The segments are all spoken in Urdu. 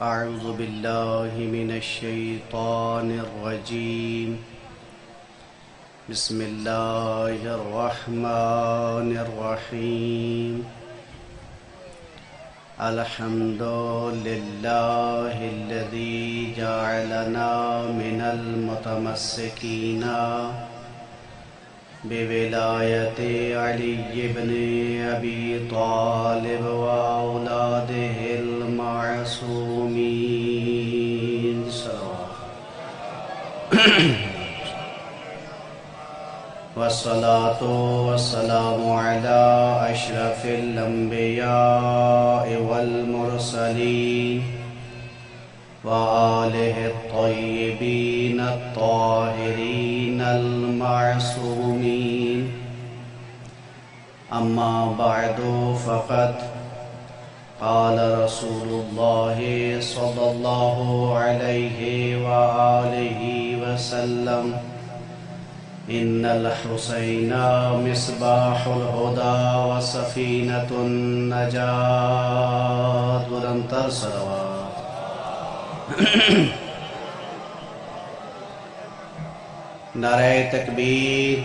أعوذ بالله من الشيطان الرجيم بسم الله الرحمن الرحيم الحمد لله الذي جعلنا من المتمسكين بولاية علي بن أبي طالب وأولاده المعصومين والصلاة والسلام على أشرف الأنبياء والمرسلين وآله الطيبين الطاهرين المعصومين أما بعد فقد قال رسول الله صلى الله عليه وآله وسلم إن الحسين مصباح الهدى وسفينة النجاة ولنتر صلوات نعرہ تکبیر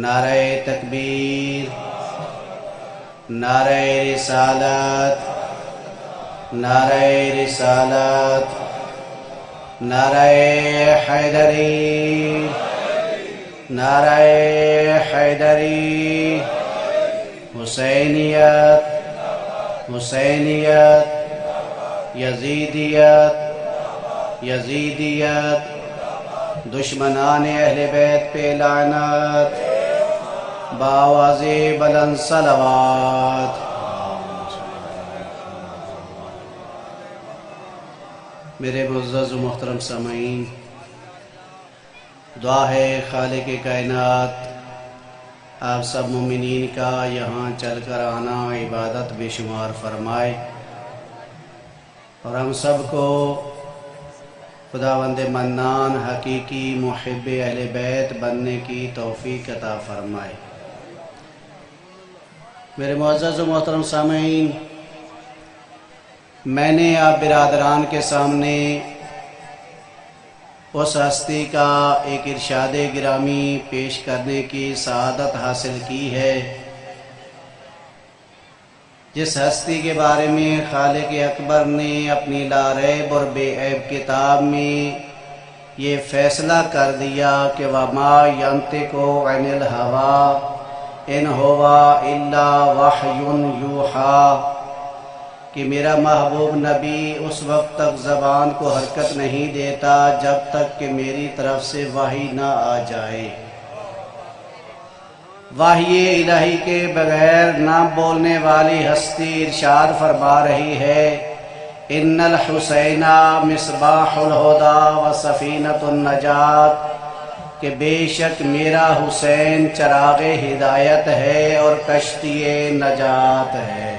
نعرہ تکبیر نعرہ رسالت نعرہ رسالت نعرہ حیدری نعرہ حیدری حسینیت حسینیت یزیدیت یزیدیت دشمنان اہل بیت پہ لعنت بآواز بلند صلوات میرے معزز و محترم سامعین، دعا ہے خالق کائنات آپ سب مومنین کا یہاں چل کر آنا عبادت بے شمار فرمائے اور ہم سب کو خداوند منان حقیقی محب اہل بیت بننے کی توفیق عطا فرمائے۔ میرے معزز و محترم سامعین، میں نے آپ برادران کے سامنے اس ہستی کا ایک ارشاد گرامی پیش کرنے کی سعادت حاصل کی ہے جس ہستی کے بارے میں خالق اکبر نے اپنی لا ریب اور بے عیب کتاب میں یہ فیصلہ کر دیا کہ وَمَا يَنطِقُ عَنِ الْهَوَىٰ إِنْ هُوَ إِلَّا وَحْيٌ يُوحَىٰ کہ میرا محبوب نبی اس وقت تک زبان کو حرکت نہیں دیتا جب تک کہ میری طرف سے وحی نہ آ جائے۔ وحی الہی کے بغیر نہ بولنے والی ہستی ارشاد فرما رہی ہے ان الحسین مصباح الہدی و سفینۃ النجات کہ بے شک میرا حسین چراغ ہدایت ہے اور کشتی نجات ہے۔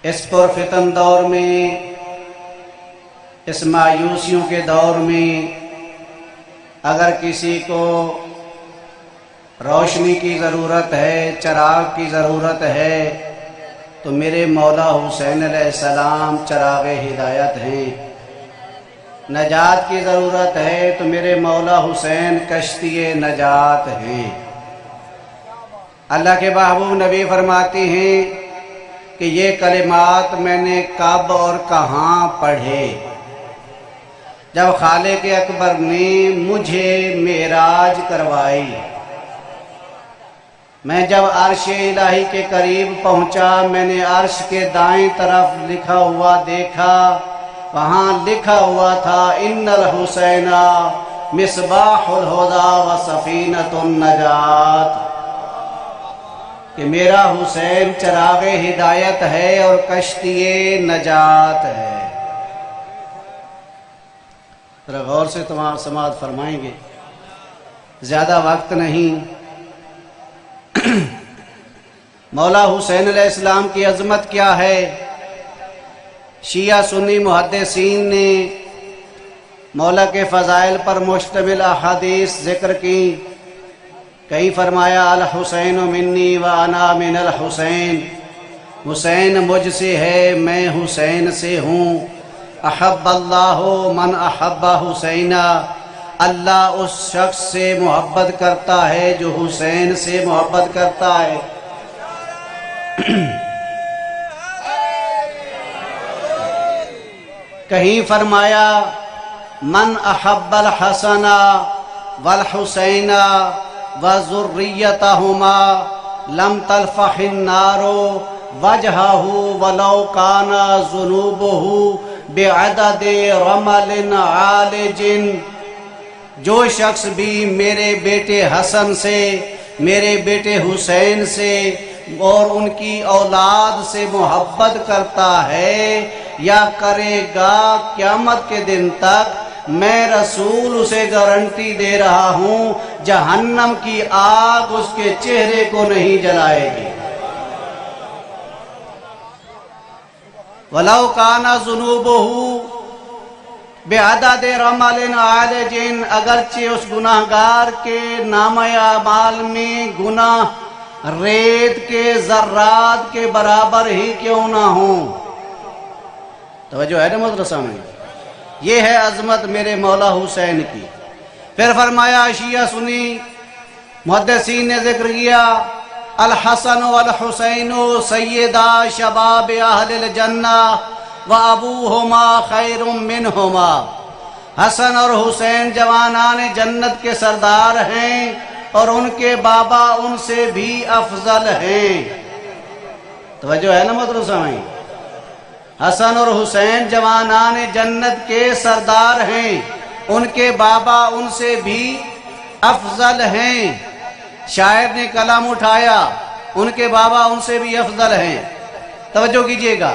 اس پرفتن دور میں، اس مایوسیوں کے دور میں اگر کسی کو روشنی کی ضرورت ہے، چراغ کی ضرورت ہے تو میرے مولا حسین علیہ السلام چراغ ہدایت ہیں۔ نجات کی ضرورت ہے تو میرے مولا حسین کشتی نجات ہیں۔ اللہ کے محبوب نبی فرماتے ہیں کہ یہ کلمات میں نے کب اور کہاں پڑھے؟ جب خالق اکبر نے مجھے معراج کروائی، میں جب عرش الہی کے قریب پہنچا، میں نے عرش کے دائیں طرف لکھا ہوا دیکھا، وہاں لکھا ہوا تھا ان الحسین مصباح الہدی و سفینۃ النجات کہ میرا حسین چراغ ہدایت ہے اور کشتی نجات ہے۔ ذرا غور سے تمام سماعت فرمائیں گے، زیادہ وقت نہیں۔ مولا حسین علیہ السلام کی عظمت کیا ہے؟ شیعہ سنی محدثین نے مولا کے فضائل پر مشتمل احادیث ذکر کی۔ کہیں فرمایا الحسین منی و انا من الحسین، حسین مجھ سے ہے میں حسین سے ہوں، احب اللہ من احب حسینہ، اللہ اس شخص سے محبت کرتا ہے جو حسین سے محبت کرتا ہے۔ کہیں فرمایا من احب الحسن والحسین وذریتہما لم تلفح النار وجہہ ولو کان ذنوبہ بعدد رمل عالج۔ جو شخص بھی میرے بیٹے حسن سے، میرے بیٹے حسین سے اور ان کی اولاد سے محبت کرتا ہے یا کرے گا، قیامت کے دن تک میں رسول اسے گارنٹی دے رہا ہوں جہنم کی آگ اس کے چہرے کو نہیں جلائے گی۔ وَلَوْ كَانَ ذُنُوبُهُ بِعَدَدِ رَمَلٍ عَالِجٍ، اگرچہ اس گناہگار کے نامہ اعمال میں گناہ ریت کے ذرات کے برابر ہی کیوں نہ ہوں۔ توجہ ہے نا مدرسہ میں؟ یہ ہے عظمت میرے مولا حسین کی۔ پھر فرمایا شیعہ سنی محدثین نے ذکر کیا الحسن والحسین سیدہ شباب اہل الجنہ وابوہما خیر منہما، حسن اور حسین جوانان جنت کے سردار ہیں اور ان کے بابا ان سے بھی افضل ہیں۔ توجہ ہے نا مدرسہ میں؟ حسن اور حسین جوانان جنت کے سردار ہیں، ان کے بابا ان سے بھی افضل ہیں۔ شاعر نے کلام اٹھایا ان کے بابا ان سے بھی افضل ہیں۔ توجہ کیجئے گا،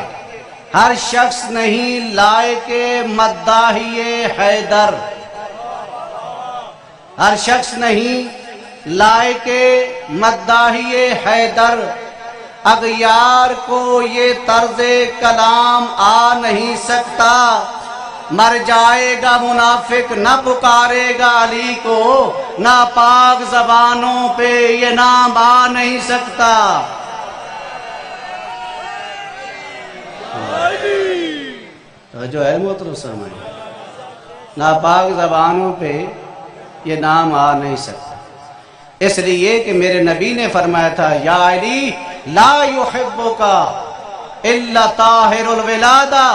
ہر شخص نہیں لائق مداحی حیدر، ہر شخص نہیں لائق مداحی حیدر۔ اغیار کو یہ طرز کلام آ نہیں سکتا، مر جائے گا منافق نہ پکارے گا علی کو، ناپاک زبانوں پہ یہ نام آ نہیں سکتا۔ جو ہے محترم سامعین، ناپاک زبانوں پہ یہ نام آ نہیں سکتا، اس لیے کہ میرے نبی نے فرمایا تھا یا علی لا یحبک الا طاہر الولادہ،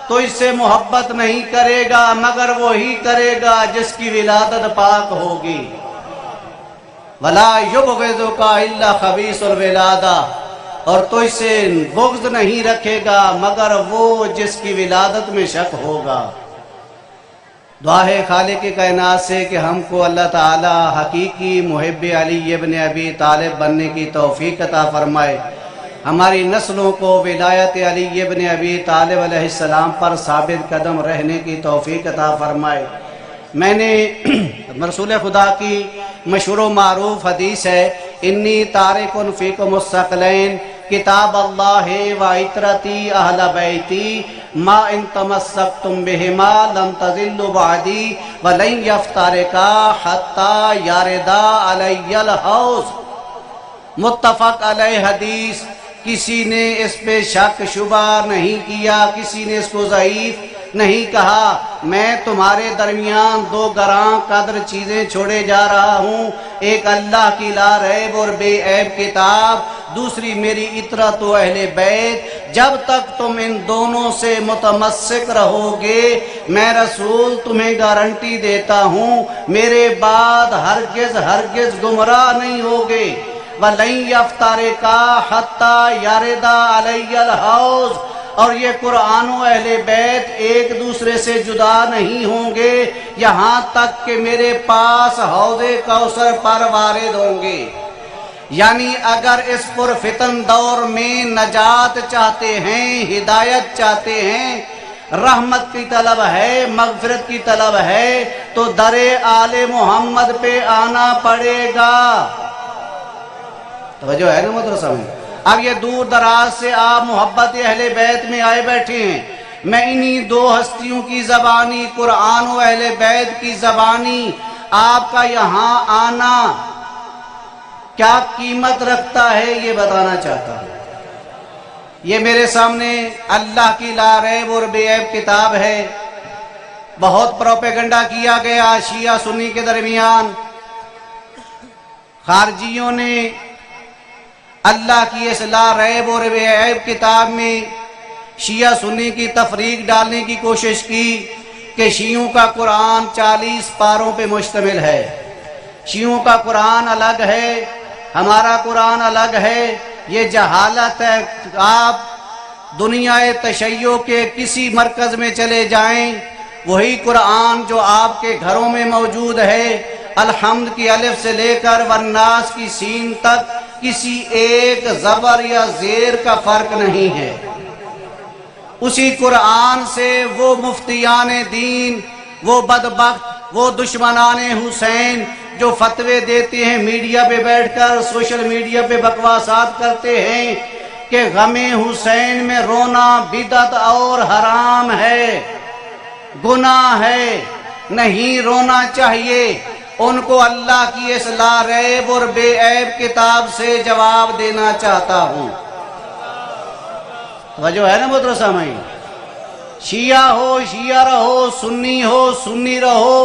تو اس سے محبت نہیں کرے گا مگر وہی کرے گا جس کی ولادت پاک ہوگی۔ ولا یبغضک الا خبیث الولادہ، اور تو اس سے بغض نہیں رکھے گا مگر وہ جس کی ولادت میں شک ہوگا۔ دعا ہے خالق کائنات سے کہ ہم کو اللہ تعالی حقیقی محب علی ابن ابی طالب بننے کی توفیق عطا فرمائے، ہماری نسلوں کو ولایت علی ابن ابی طالب علیہ السلام پر ثابت قدم رہنے کی توفیق عطا فرمائے۔ میں نے رسول خدا کی مشہور و معروف حدیث ہے انی تارک فیکم الثقلین کتاب اللہ و عطرتی اہل بیتی ما ان تمسکتم بہما لن تضلوا بعدی ولن یفترقا حتی یاردا علی الحوض۔ متفق علیہ حدیث، کسی نے اس پہ شک شبہ نہیں کیا، کسی نے اس کو ضعیف نہیں کہا۔ میں تمہارے درمیان دو گراں قدر چیزیں چھوڑے جا رہا ہوں، ایک اللہ کی لا ریب اور بے عیب کتاب، دوسری میری عطرت و اہل بیت۔ جب تک تم ان دونوں سے متمسک رہو گے میں رسول تمہیں گارنٹی دیتا ہوں میرے بعد ہرگز ہرگز گمراہ نہیں ہوگے۔ وَلَن يَفْتَرِقَا حَتَّى يَرِدَ عَلَيَّ الْحَوْض، اور یہ قرآن و اہل بیت ایک دوسرے سے جدا نہیں ہوں گے یہاں تک کہ میرے پاس حوض کوثر پر وارد ہوں گے۔ یعنی اگر اس پرفتن دور میں نجات چاہتے ہیں، ہدایت چاہتے ہیں، رحمت کی طلب ہے، مغفرت کی طلب ہے، تو در آل محمد پہ آنا پڑے گا۔ توجہ ہے نا مدرسہ میں؟ اب یہ دور دراز سے آپ محبت اہل بیت میں آئے بیٹھے ہیں، میں انہی دو ہستیوں کی زبانی، قرآن و اہل بیت کی زبانی، آپ کا یہاں آنا کیا قیمت رکھتا ہے یہ بتانا چاہتا ہوں۔ یہ میرے سامنے اللہ کی لا ریب اور بے عیب کتاب ہے۔ بہت پروپیگنڈا کیا گیا شیعہ سنی کے درمیان، خارجیوں نے اللہ کی اس لا ریب اور بے عیب کتاب میں شیعہ سنی کی تفریق ڈالنے کی کوشش کی کہ شیعوں کا قرآن 40 پاروں پہ مشتمل ہے، شیعوں کا قرآن الگ ہے، ہمارا قرآن الگ ہے۔ یہ جہالت ہے۔ آپ دنیا تشیع کے کسی مرکز میں چلے جائیں، وہی قرآن جو آپ کے گھروں میں موجود ہے، الحمد کی الف سے لے کر والناس کی سین تک کسی ایک زبر یا زیر کا فرق نہیں ہے۔ اسی قرآن سے وہ مفتیان دین، وہ بدبخت، وہ دشمنان حسین جو فتوے دیتے ہیں، میڈیا پہ بیٹھ کر سوشل میڈیا پہ بکواسات کرتے ہیں کہ غم حسین میں رونا بدعت اور حرام ہے، گناہ ہے، نہیں رونا چاہیے۔ ان کو اللہ کی اس لا ریب اور بے عیب کتاب سے جواب دینا چاہتا ہوں۔ توجہ ہے نا مدرسہ میں؟ شیعہ ہو شیعہ رہو، سنی ہو سنی رہو،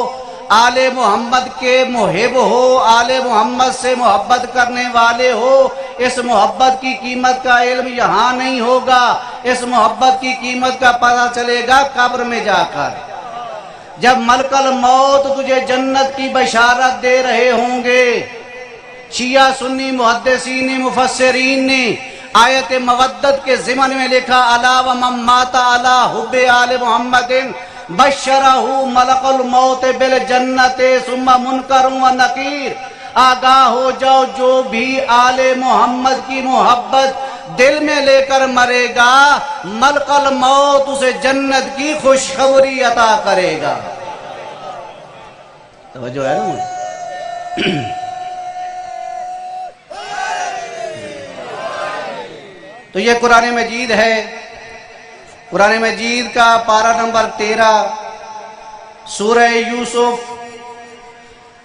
آل محمد کے محب ہو، آل محمد سے محبت کرنے والے ہو، اس محبت کی قیمت کا علم یہاں نہیں ہوگا، اس محبت کی قیمت کا پتہ چلے گا قبر میں جا کر، جب ملک الموت تجھے جنت کی بشارت دے رہے ہوں گے۔ شیعہ سنی محدثین مفسرین نے آیت مودت کے ضمن میں لکھا الا ومن مات علی حب آل محمد بشرہ ملک الموت بالجنت ثم منکر و نکیر۔ آگاہ ہو جاؤ، جو بھی آل محمد کی محبت دل میں لے کر مرے گا، ملک الموت اسے جنت کی خوشخبری عطا کرے گا۔ توجہ ہے نا؟ تو یہ قرآن مجید ہے، قرآن مجید کا پارہ نمبر 13، سورہ یوسف،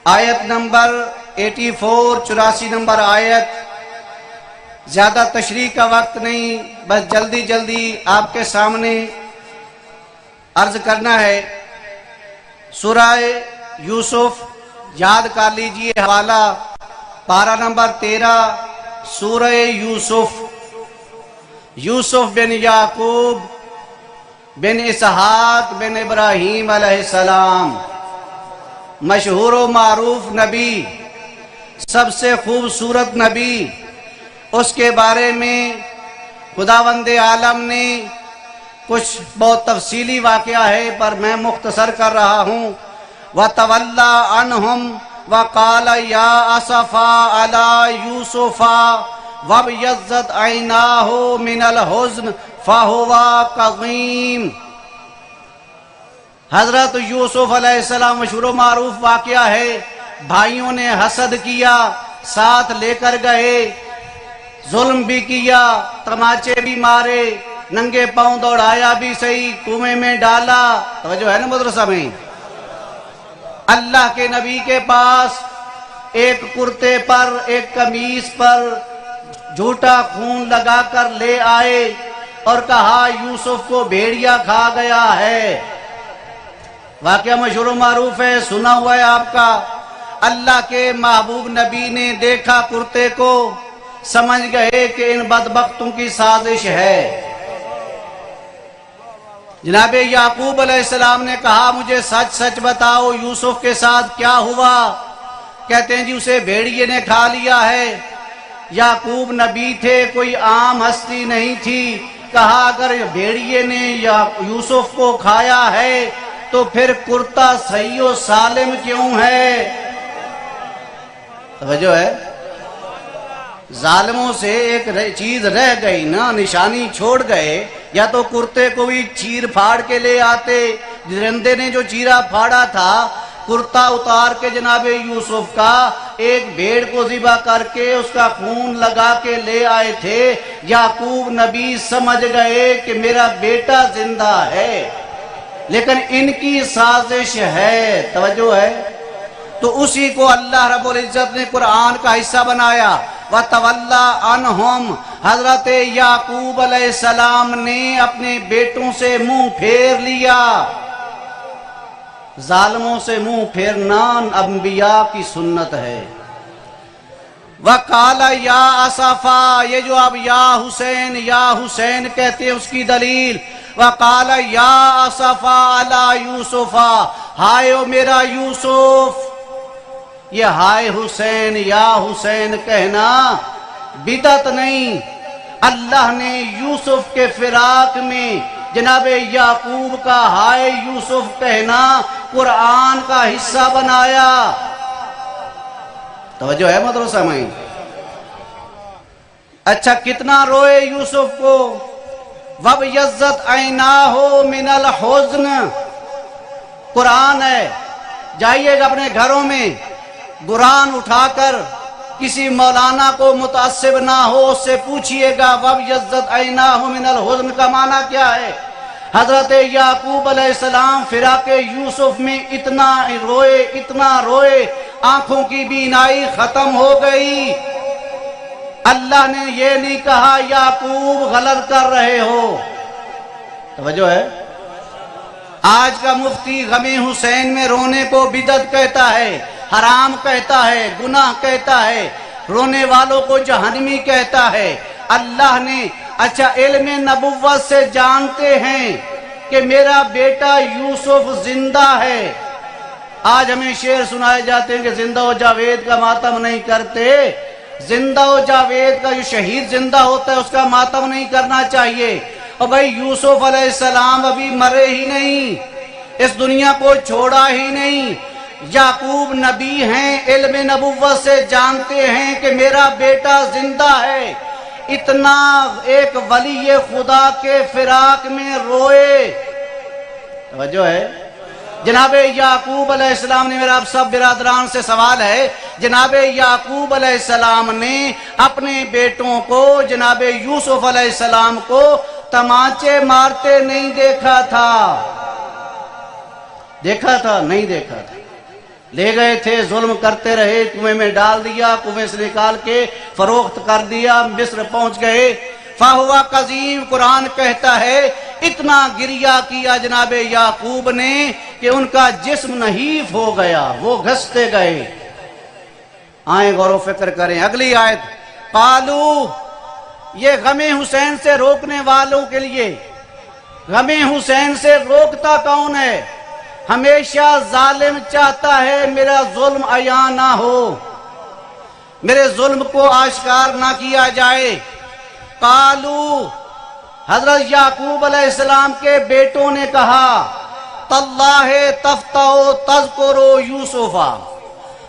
آیت نمبر 84، 84 نمبر آیت۔ زیادہ تشریح کا وقت نہیں، بس جلدی جلدی آپ کے سامنے عرض کرنا ہے۔ سورہ یوسف یاد کر لیجئے، حوالہ پارہ نمبر 13، سورہ یوسف۔ یوسف بن یعقوب بن اسحاق بن ابراہیم علیہ السلام، مشہور و معروف نبی، سب سے خوبصورت نبی۔ اس کے بارے میں خداوند عالم نے کچھ بہت تفصیلی واقعہ ہے، پر میں مختصر کر رہا ہوں۔ وَتَوَلَّى عَنْهُمْ وَقَالَ يَا أَسَفَا عَلَى يُوسُفَ وَابْيَضَّتْ عَيْنَاهُ مِنَ الْحُزْنِ فَهُوَ كَظِيمٌ۔ حضرت یوسف علیہ السلام مشہور و معروف واقعہ ہے۔ بھائیوں نے حسد کیا، ساتھ لے کر گئے، ظلم بھی کیا، تماچے بھی مارے، ننگے پاؤں دوڑایا بھی صحیح، کنویں میں ڈالا۔ توجہ ہے نا مدرسہ میں؟ اللہ کے نبی کے پاس ایک کرتے پر، ایک قمیص پر جھوٹا خون لگا کر لے آئے اور کہا یوسف کو بھیڑیا کھا گیا ہے۔ واقعہ مشہور و معروف ہے، سنا ہوا ہے آپ کا۔ اللہ کے محبوب نبی نے دیکھا کرتے کو، سمجھ گئے کہ ان بدبختوں کی سازش ہے۔ جناب یعقوب علیہ السلام نے کہا مجھے سچ سچ بتاؤ یوسف کے ساتھ کیا ہوا؟ کہتے ہیں جی اسے بھیڑیے نے کھا لیا ہے۔ یعقوب نبی تھے، کوئی عام ہستی نہیں تھی۔ کہا اگر بھیڑیے نے یوسف کو کھایا ہے تو پھر کرتا صحیح و سالم کیوں ہے؟ توجہ ہے؟ ظالموں سے ایک چیز رہ گئی نا، نشانی چھوڑ گئے، یا تو کرتے کو بھی چیر پھاڑ کے لے آتے۔ درندے نے جو چیرا پھاڑا تھا، کرتا اتار کے جناب یوسف کا ایک بھیڑ کو ذبح کر کے اس کا خون لگا کے لے آئے تھے۔ یعقوب نبی سمجھ گئے کہ میرا بیٹا زندہ ہے، لیکن ان کی سازش ہے۔ توجہ ہے؟ تو اسی کو اللہ رب العزت نے قرآن کا حصہ بنایا۔ وَتَوَلَّى عَنْهُمْ حضرت یعقوب علیہ السلام نے اپنے بیٹوں سے منہ پھیر لیا. ظالموں سے منہ پھیرنا انبیاء کی سنت ہے. وَقَالَ يَا أَسَفَا، یہ جو اب یا حسین کہتے ہیں اس کی دلیل. وَقَالَ يَا أَسَفَا عَلَى يُوسُفَ، ہائے او میرا یوسف. یہ ہائے حسین یا حسین کہنا بدعت نہیں. اللہ نے یوسف کے فراق میں جناب یعقوب کا ہائے یوسف کہنا قرآن کا حصہ بنایا. توجہ ہے مدرسہ میں؟ اچھا کتنا روئے یوسف کو. وَبْيَضَّتْ عَيْنَاهُ مِنَ الْحُزْنِ، قرآن ہے. جائیے گا اپنے گھروں میں قرآن اٹھا کر کسی مولانا کو متعصب نہ ہو، اس سے پوچھئے گا وَبْيَضَّتْ عَيْنَاهُ مِنَ الْحُزْنِ کا معنی کیا ہے. حضرت یعقوب علیہ السلام فراق یوسف میں اتنا روئے آنکھوں کی بینائی ختم ہو گئی. اللہ نے یہ نہیں کہا یعقوب غلط کر رہے ہو. توجہ ہے؟ آج کا مفتی غم حسین میں رونے کو بدعت کہتا ہے، حرام کہتا ہے، گناہ کہتا ہے، رونے والوں کو جہنمی کہتا ہے. اللہ نے اچھا علم نبوت سے جانتے ہیں کہ میرا بیٹا یوسف زندہ ہے. آج ہمیں شعر سنائے جاتے ہیں کہ زندہ و جاوید کا ماتم نہیں کرتے. زندہ و جاوید کا جو شہید زندہ ہوتا ہے اس کا ماتم نہیں کرنا چاہیے. اور بھائی یوسف علیہ السلام ابھی مرے ہی نہیں، اس دنیا کو چھوڑا ہی نہیں. یعقوب نبی ہیں، علم نبوت سے جانتے ہیں کہ میرا بیٹا زندہ ہے. اتنا ایک ولی خدا کے فراق میں روئے. توجہ ہے؟ جناب یعقوب علیہ السلام نے، میرا آپ سب برادران سے سوال ہے، جناب یعقوب علیہ السلام نے اپنے بیٹوں کو، جناب یوسف علیہ السلام کو تمانچے مارتے نہیں دیکھا تھا؟ دیکھا تھا؟ نہیں دیکھا تھا. لے گئے تھے، ظلم کرتے رہے، کنویں میں ڈال دیا، کنویں سے نکال کے فروخت کر دیا، مصر پہنچ گئے. فَهُوَ قَذِيمٌ، قرآن کہتا ہے اتنا گریہ کیا جناب یعقوب نے کہ ان کا جسم نحیف ہو گیا، وہ گھستے گئے. آئیں غور و فکر کریں اگلی آیت. قالو، یہ غم حسین سے روکنے والوں کے لیے. غم حسین سے روکتا کون ہے؟ ہمیشہ ظالم چاہتا ہے میرا ظلم عیاں نہ ہو، میرے ظلم کو آشکار نہ کیا جائے. قالو، حضرت یعقوب علیہ السلام کے بیٹوں نے کہا تاللہ تفتح تذکر یوسفا،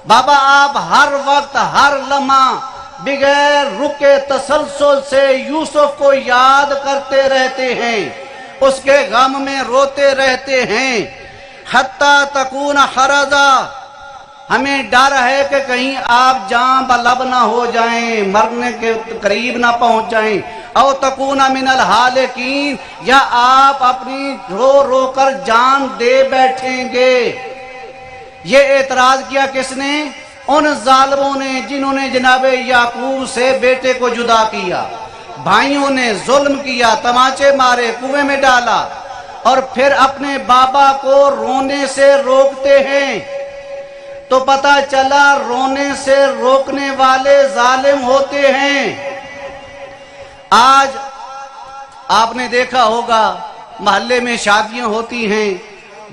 بابا آپ ہر وقت ہر لمحہ بغیر رکے تسلسل سے یوسف کو یاد کرتے رہتے ہیں، اس کے غم میں روتے رہتے ہیں. حتی تکون حرزا، ہمیں ڈر ہے کہ کہیں آپ جان بلب نہ ہو جائیں، مرنے کے قریب نہ پہنچ جائیں. او تکون من الحالکین، یا آپ اپنی رو رو کر جان دے بیٹھیں گے. یہ اعتراض کیا کس نے؟ ان ظالموں نے جنہوں نے جناب یعقوب سے بیٹے کو جدا کیا. بھائیوں نے ظلم کیا، تمانچے مارے، کنویں میں ڈالا، اور پھر اپنے بابا کو رونے سے روکتے ہیں. تو پتہ چلا رونے سے روکنے والے ظالم ہوتے ہیں. آج آپ نے دیکھا ہوگا محلے میں شادیاں ہوتی ہیں،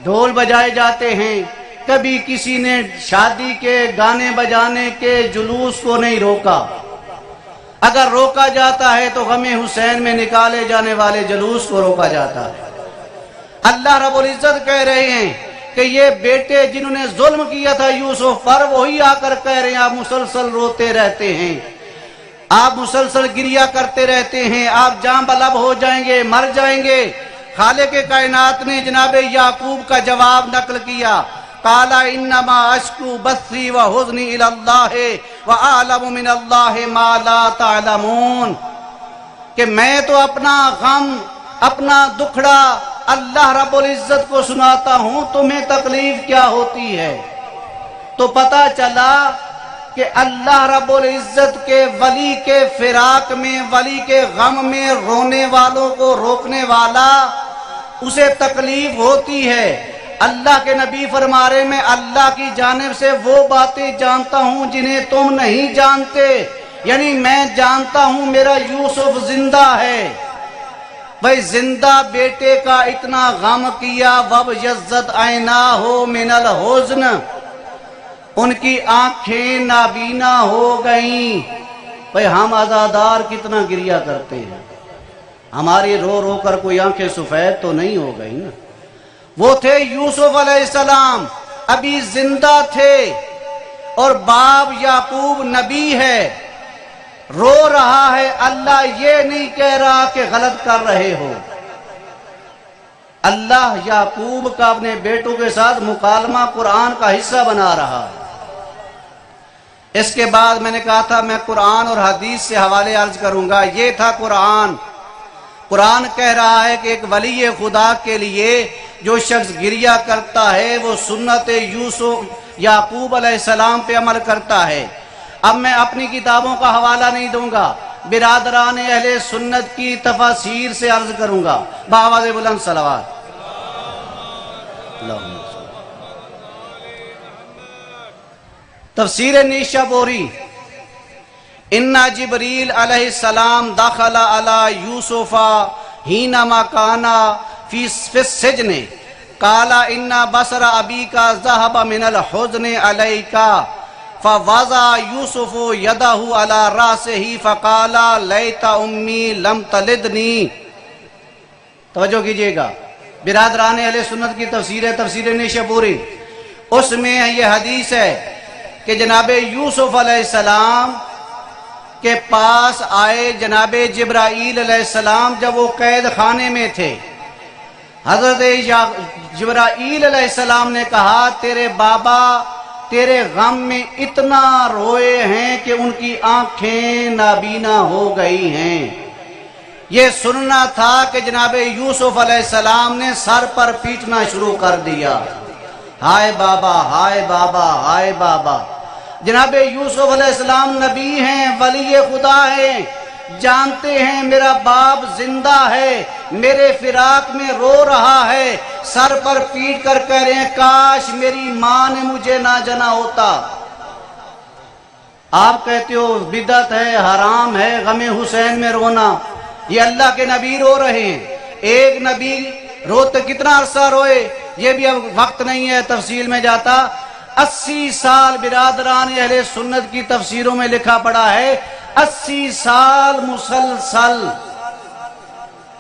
ڈھول بجائے جاتے ہیں. کبھی کسی نے شادی کے گانے بجانے کے جلوس کو نہیں روکا. اگر روکا جاتا ہے تو غم حسین میں نکالے جانے والے جلوس کو روکا جاتا ہے. اللہ رب العزت کہہ رہے ہیں کہ یہ بیٹے جنہوں نے ظلم کیا تھا یوسف پر، وہی آ کر کہہ رہے ہیں آپ مسلسل روتے رہتے ہیں، آپ مسلسل گریہ کرتے رہتے ہیں، آپ جاں بلب ہو جائیں گے، مر جائیں گے. خالق کائنات نے جناب یعقوب کا جواب نقل کیا. قال انما اشکو بثی وحزنی الی اللہ واعلم من اللہ ما لا تعلمون، کہ میں تو اپنا غم، اپنا دکھڑا اللہ رب العزت کو سناتا ہوں، تمہیں تکلیف کیا ہوتی ہے. تو پتہ چلا کہ اللہ رب العزت کے ولی کے فراق میں، ولی کے غم میں رونے والوں کو روکنے والا، اسے تکلیف ہوتی ہے۔ اللہ کے نبی فرما رہے میں اللہ کی جانب سے وہ باتیں جانتا ہوں جنہیں تم نہیں جانتے، یعنی میں جانتا ہوں میرا یوسف زندہ ہے۔ بھئی زندہ بیٹے کا اتنا غم کیا، وَابْيَضَّتْ عَيْنَاهُ مِنَ الْحُزْنِ، ان کی آنکھیں نابینا ہو گئیں۔ بھئی ہم عزادار کتنا گریہ کرتے ہیں، ہماری رو رو کر کوئی آنکھیں سفید تو نہیں ہو گئی نا۔ وہ تھے یوسف علیہ السلام، ابھی زندہ تھے، اور باپ یعقوب نبی ہے، رو رہا ہے۔ اللہ یہ نہیں کہہ رہا کہ غلط کر رہے ہو۔ اللہ یعقوب کا اپنے بیٹوں کے ساتھ مکالمہ قرآن کا حصہ بنا رہا ہے۔ اس کے بعد میں نے کہا تھا میں قرآن اور حدیث سے حوالے عرض کروں گا۔ یہ تھا قرآن۔ قرآن کہہ رہا ہے کہ ایک ولی خدا کے لیے جو شخص گریہ کرتا ہے وہ سنت یوسف یعقوب علیہ السلام پہ عمل کرتا ہے۔ اب میں اپنی کتابوں کا حوالہ نہیں دوں گا، برادران اہل سنت کی تفاسیر سے عرض کروں گا۔ بآواز بلند صلوات۔ تفسیر نیشابوری، ان جبریل علیہ السلام دخل علی یوسف حینما کان فی السجن قال ان بصر ابیک ذهب من الحزن علیک فوضع یوسف یدہ علی راسہ فقال لیت امی لم تلدنی۔ توجہ کیجئے گا، برادران اہل سنت کی تفسیر نیشابوری، اس میں یہ حدیث ہے کہ جناب یوسف علیہ السلام کے پاس آئے جناب جبرائیل علیہ السلام جب وہ قید خانے میں تھے۔ حضرت جبرائیل علیہ السلام نے کہا تیرے بابا تیرے غم میں اتنا روئے ہیں کہ ان کی آنکھیں نابینا ہو گئی ہیں۔ یہ سننا تھا کہ جناب یوسف علیہ السلام نے سر پر پیٹنا شروع کر دیا، ہائے بابا ہائے بابا ہائے بابا۔ جناب یوسف علیہ السلام نبی ہیں، ولی خدا ہیں، جانتے ہیں میرا باپ زندہ ہے، میرے فراق میں رو رہا ہے، سر پر پیٹ کر کہہ رہے ہیں کاش میری ماں نے مجھے نہ جنا ہوتا۔ آپ کہتے ہو بدعت ہے، حرام ہے غم حسین میں رونا، یہ اللہ کے نبی رو رہے ہیں۔ ایک نبی روتے کتنا عرصہ روئے یہ بھی اب وقت نہیں ہے تفصیل میں جاتا۔ 80 سال برادران اہل سنت کی تفسیروں میں لکھا پڑا ہے، 80 سال مسلسل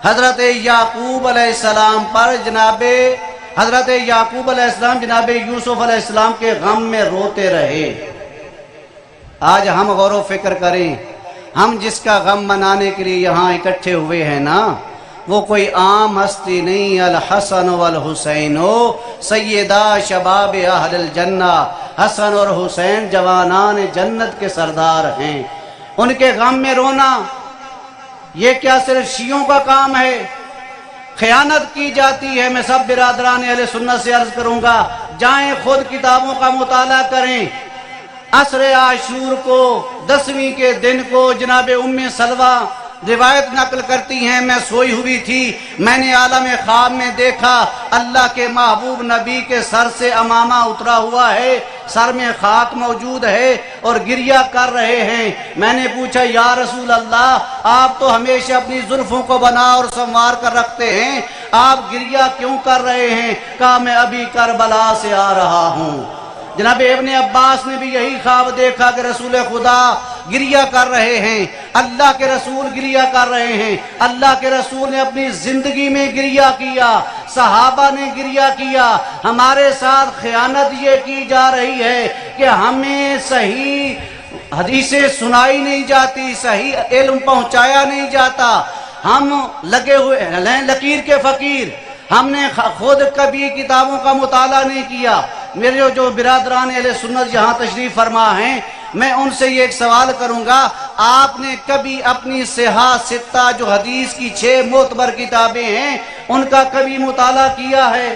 حضرت یعقوب علیہ السلام پر حضرت یعقوب علیہ السلام جناب یوسف علیہ السلام کے غم میں روتے رہے۔ آج ہم غور و فکر کریں، ہم جس کا غم منانے کے لیے یہاں اکٹھے ہوئے ہیں نا، وہ کوئی عام ہستی نہیں، الحسن والحسین سیدہ شباب اہل الجنہ، حسن اور حسین جوانان جنت کے سردار ہیں۔ ان کے غم میں رونا یہ کیا صرف شیعوں کا کام ہے؟ خیانت کی جاتی ہے۔ میں سب برادران اہل سنت سے عرض کروں گا، جائیں خود کتابوں کا مطالعہ کریں۔ عصر عاشور کو 10ویں کے دن کو جناب ام سلوہ روایت نقل کرتی ہیں، میں سوئی ہوئی تھی، میں نے عالم خواب میں دیکھا اللہ کے محبوب نبی کے سر سے امامہ اترا ہوا ہے، سر میں خاک موجود ہے اور گریہ کر رہے ہیں۔ میں نے پوچھا یا رسول اللہ، آپ تو ہمیشہ اپنی زلفوں کو بنا اور سنوار کر رکھتے ہیں، آپ گریہ کیوں کر رہے ہیں؟ کہا میں ابھی کربلا سے آ رہا ہوں۔ جناب ابن عباس نے بھی یہی خواب دیکھا کہ رسول خدا گریہ کر رہے ہیں، اللہ کے رسول گریہ کر رہے ہیں۔ اللہ کے رسول نے اپنی زندگی میں گریہ کیا، صحابہ نے گریہ کیا۔ ہمارے ساتھ خیانت یہ کی جا رہی ہے کہ ہمیں صحیح حدیثیں سنائی نہیں جاتی، صحیح علم پہنچایا نہیں جاتا، ہم لگے ہوئے ہیں لکیر کے فقیر، ہم نے خود کبھی کتابوں کا مطالعہ نہیں کیا۔ میرے جو برادران اہل سنت یہاں تشریف فرما ہیں، میں ان سے یہ ایک سوال کروں گا، آپ نے کبھی اپنی صحاح ستہ جو حدیث کی 6 معتبر کتابیں ہیں ان کا کبھی مطالعہ کیا ہے؟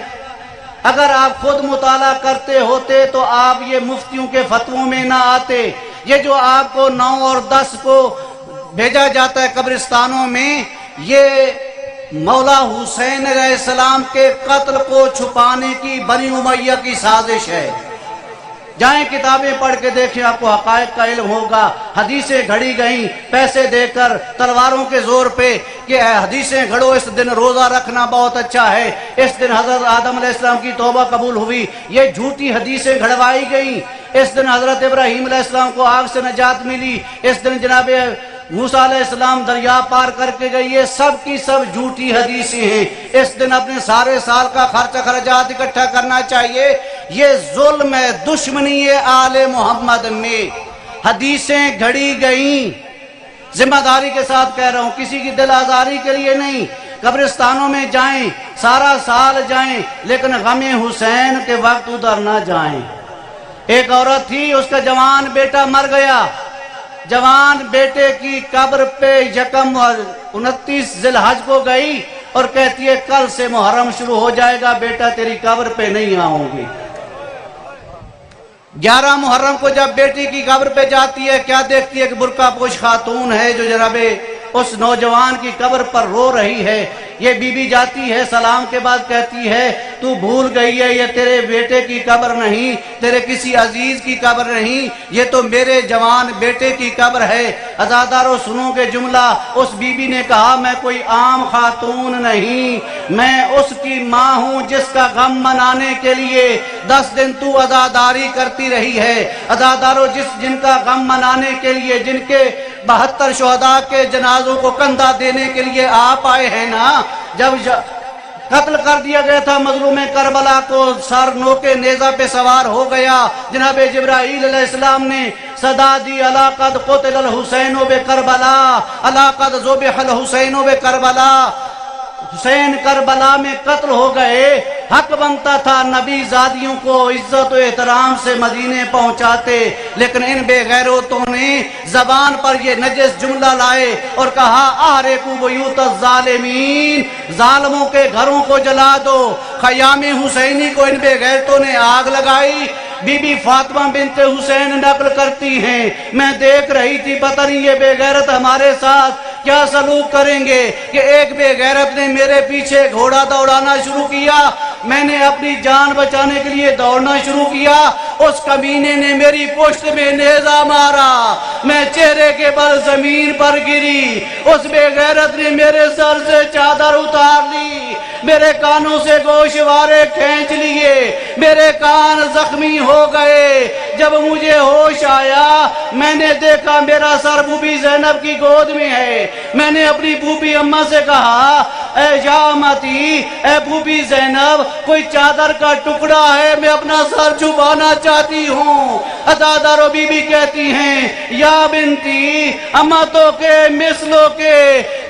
اگر آپ خود مطالعہ کرتے ہوتے تو آپ یہ مفتیوں کے فتووں میں نہ آتے۔ یہ جو آپ کو 9 اور 10 کو بھیجا جاتا ہے قبرستانوں میں، یہ مولا حسین علیہ السلام کے قتل کو چھپانے کی بنی امیہ کی سازش ہے۔ جائیں کتابیں پڑھ کے دیکھیں، آپ کو حقائق کا علم ہوگا۔ حدیثیں گھڑی گئیں پیسے دے کر، تلواروں کے زور پہ، کہ حدیثیں گھڑو، اس دن روزہ رکھنا بہت اچھا ہے، اس دن حضرت آدم علیہ السلام کی توبہ قبول ہوئی۔ یہ جھوٹی حدیثیں گھڑوائی گئیں۔ اس دن حضرت ابراہیم علیہ السلام کو آگ سے نجات ملی، اس دن جناب موسیٰ علیہ السلام دریا پار کر کے گئی۔ یہ سب کی سب جھوٹی حدیثیں ہیں۔ اس دن اپنے سارے سال کا خرچ خرچات اکٹھا کرنا چاہیے۔ یہ ظلم ہے، دشمنی ہے آل محمد میں۔ حدیثیں گھڑی گئیں، ذمہ داری کے ساتھ کہہ رہا ہوں، کسی کی دل آزاری کے لیے نہیں۔ قبرستانوں میں جائیں، سارا سال جائیں، لیکن غم حسین کے وقت ادھر نہ جائیں۔ ایک عورت تھی، اس کا جوان بیٹا مر گیا۔ جوان بیٹے کی قبر پہ 29 ذی الحج کو گئی اور کہتی ہے کل سے محرم شروع ہو جائے گا، بیٹا تیری قبر پہ نہیں آؤں گی۔ 11 محرم کو جب بیٹی کی قبر پہ جاتی ہے، کیا دیکھتی ہے کہ برقع پوش خاتون ہے جو جناب اس نوجوان کی قبر پر رو رہی ہے۔ یہ بی بی جاتی ہے، سلام کے بعد کہتی ہے تو بھول گئی ہے، یہ تیرے بیٹے کی قبر نہیں، تیرے کسی عزیز کی قبر نہیں، یہ تو میرے جوان بیٹے کی قبر ہے۔ عزادارو سنو گے جملہ، اس بی بی نے کہا میں کوئی عام خاتون نہیں، میں اس کی ماں ہوں جس کا غم منانے کے لیے 10 دن تو عزاداری کرتی رہی ہے۔ عزادارو جن کا غم منانے کے لیے، جن کے 72 شہداء کے جنازوں کو کندھا دینے کے لیے آپ آئے ہیں نا، جب قتل کر دیا گیا تھا مظلوم کربلا کو، سر نوکے نیزہ پہ سوار ہو گیا، جناب جبرائیل علیہ السلام نے صدا دی الا قد قتل الحسین بکربلا، الا قد ذبح الحسین بکربلا۔ حسین کربلا میں قتل ہو گئے۔ حق بنتا تھا نبی زادیوں کو عزت و احترام سے مدینے پہنچاتے، لیکن ان بے غیرتوں نے زبان پر یہ نجس جملہ لائے اور کہا احرقوا بیوت الظالمین، ظالموں کے گھروں کو جلا دو۔ خیام حسینی کو ان بے غیرتوں نے آگ لگائی۔ بی بی فاطمہ بنت حسین نقل کرتی ہیں، میں دیکھ رہی تھی پتہ نہیں یہ بے غیرت ہمارے ساتھ کیا سلوک کریں گے، کہ ایک بے غیرت نے میرے پیچھے گھوڑا دوڑانا شروع کیا، میں نے اپنی جان بچانے کے لیے دوڑنا شروع کیا، اس کمینے نے میری پشت میں نیزہ مارا، میں چہرے کے بل زمین پر گری، اس بے غیرت نے میرے سر سے چادر اتار لی، میرے کانوں سے گوشوارے کھینچ لیے، میرے کان زخمی ہو گئے۔ جب مجھے ہوش آیا میں نے دیکھا میرا سر بوبی زینب کی گود میں ہے۔ میں نے اپنی بوبی اماں سے کہا اے یا امتی، اے بوبی زینب، کوئی چادر کا ٹکڑا ہے، میں اپنا سر چھپانا چاہتی ہوں۔ عزادارو بی بی کہتی ہیں یا بنتی، امتوں کے مثلوں کے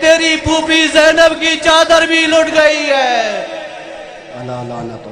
تیری بوبی زینب کی چادر بھی لٹ گئی ہے۔ اللہ لعنت